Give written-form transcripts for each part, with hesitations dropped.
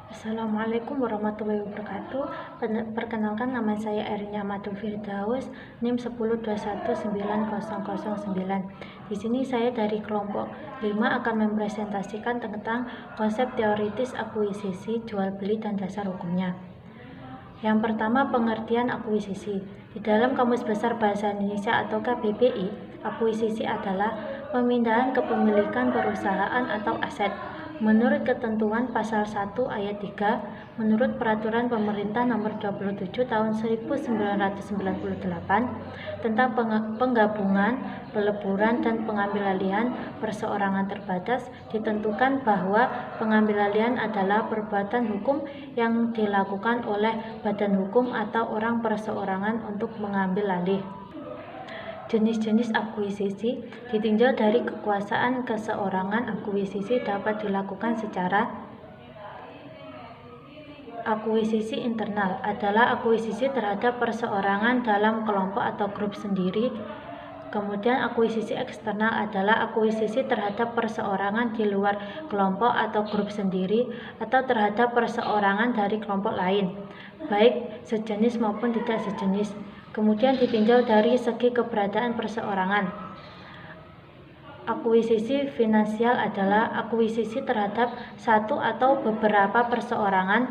Assalamualaikum warahmatullahi wabarakatuh. Perkenalkan, nama saya Erina Madu Firdaus, NIM 102190009. Di sini saya dari kelompok 5 akan mempresentasikan tentang konsep teoritis akuisisi, jual beli, dan dasar hukumnya. Yang pertama, pengertian akuisisi. Di dalam Kamus Besar Bahasa Indonesia atau KBBI, akuisisi adalah pemindahan kepemilikan perusahaan atau aset. Menurut ketentuan pasal 1 ayat 3, menurut Peraturan Pemerintah Nomor 27 Tahun 1998 tentang penggabungan, peleburan, dan pengambilalihan perseorangan terbatas, ditentukan bahwa pengambilalihan adalah perbuatan hukum yang dilakukan oleh badan hukum atau orang perseorangan untuk mengambil alih. Jenis-jenis akuisisi ditinjau dari kekuasaan keseorangan. Akuisisi dapat dilakukan secara akuisisi internal adalah akuisisi terhadap perseorangan dalam kelompok atau grup sendiri. Kemudian akuisisi eksternal adalah akuisisi terhadap perseorangan di luar kelompok atau grup sendiri atau terhadap perseorangan dari kelompok lain, baik sejenis maupun tidak sejenis. Kemudian ditinjau dari segi keberadaan perseorangan. Akuisisi finansial adalah akuisisi terhadap satu atau beberapa perseorangan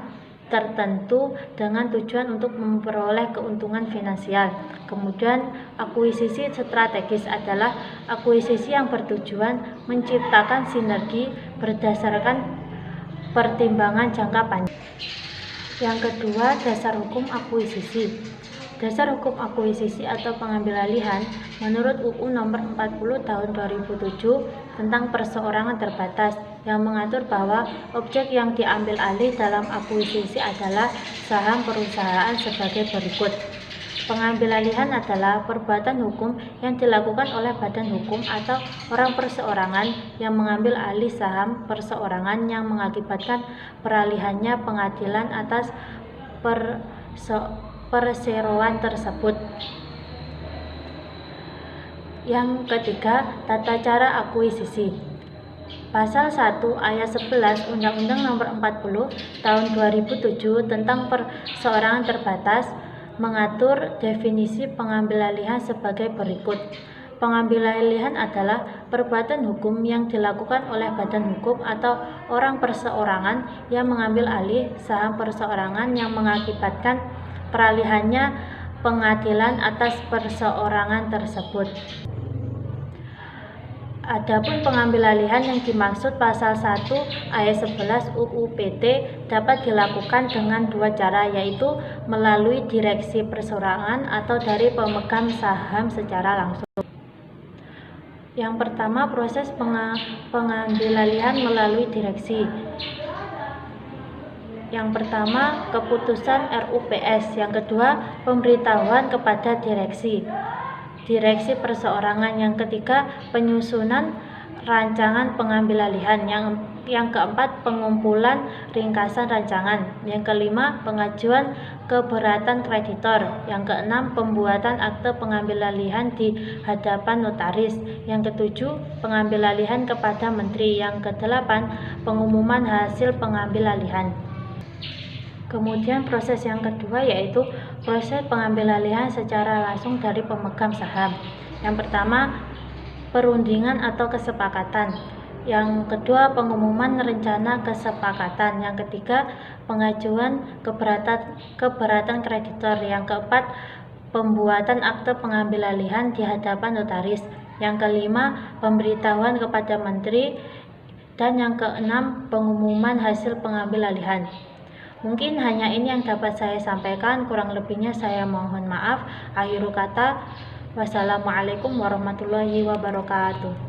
tertentu dengan tujuan untuk memperoleh keuntungan finansial. Kemudian akuisisi strategis adalah akuisisi yang bertujuan menciptakan sinergi berdasarkan pertimbangan jangka panjang. Yang kedua, dasar hukum akuisisi. Dasar hukum akuisisi atau pengambilalihan menurut UU Nomor 40 Tahun 2007 tentang perseorangan terbatas yang mengatur bahwa objek yang diambil alih dalam akuisisi adalah saham perusahaan sebagai berikut. Pengambilalihan adalah perbuatan hukum yang dilakukan oleh badan hukum atau orang perseorangan yang mengambil alih saham perseorangan yang mengakibatkan peralihannya pengadilan atas perseroan tersebut. Yang ketiga, tata cara akuisisi. Pasal 1 ayat 11 Undang-Undang Nomor 40 Tahun 2007 tentang perseorangan terbatas mengatur definisi pengambilalihan sebagai berikut. Pengambilalihan adalah perbuatan hukum yang dilakukan oleh badan hukum atau orang perseorangan yang mengambil alih saham perseorangan yang mengakibatkan peralihannya pengadilan atas perseorangan tersebut. Adapun pengambilalihan yang dimaksud pasal 1 ayat 11 UU PT dapat dilakukan dengan dua cara, yaitu melalui direksi perseorangan atau dari pemegang saham secara langsung. Yang pertama, proses pengambilalihan melalui direksi. Yang pertama, keputusan RUPS. Yang kedua, pemberitahuan kepada direksi perseorangan. Yang ketiga, penyusunan rancangan pengambilalihan. Yang keempat, pengumpulan ringkasan rancangan. Yang kelima, pengajuan keberatan kreditor. Yang keenam, pembuatan akte pengambilalihan di hadapan notaris. Yang ketujuh, pengambilalihan kepada menteri. Yang kedelapan, pengumuman hasil pengambilalihan. Kemudian proses yang kedua yaitu proses pengambilalihan secara langsung dari pemegang saham. Yang pertama, perundingan atau kesepakatan. Yang kedua, pengumuman rencana kesepakatan. Yang ketiga, pengajuan keberatan kreditor. Yang keempat, pembuatan akte pengambilalihan di hadapan notaris. Yang kelima, pemberitahuan kepada menteri. Dan yang keenam, pengumuman hasil pengambilalihan. Mungkin hanya ini yang dapat saya sampaikan, kurang lebihnya saya mohon maaf. Akhirul kata, wassalamualaikum warahmatullahi wabarakatuh.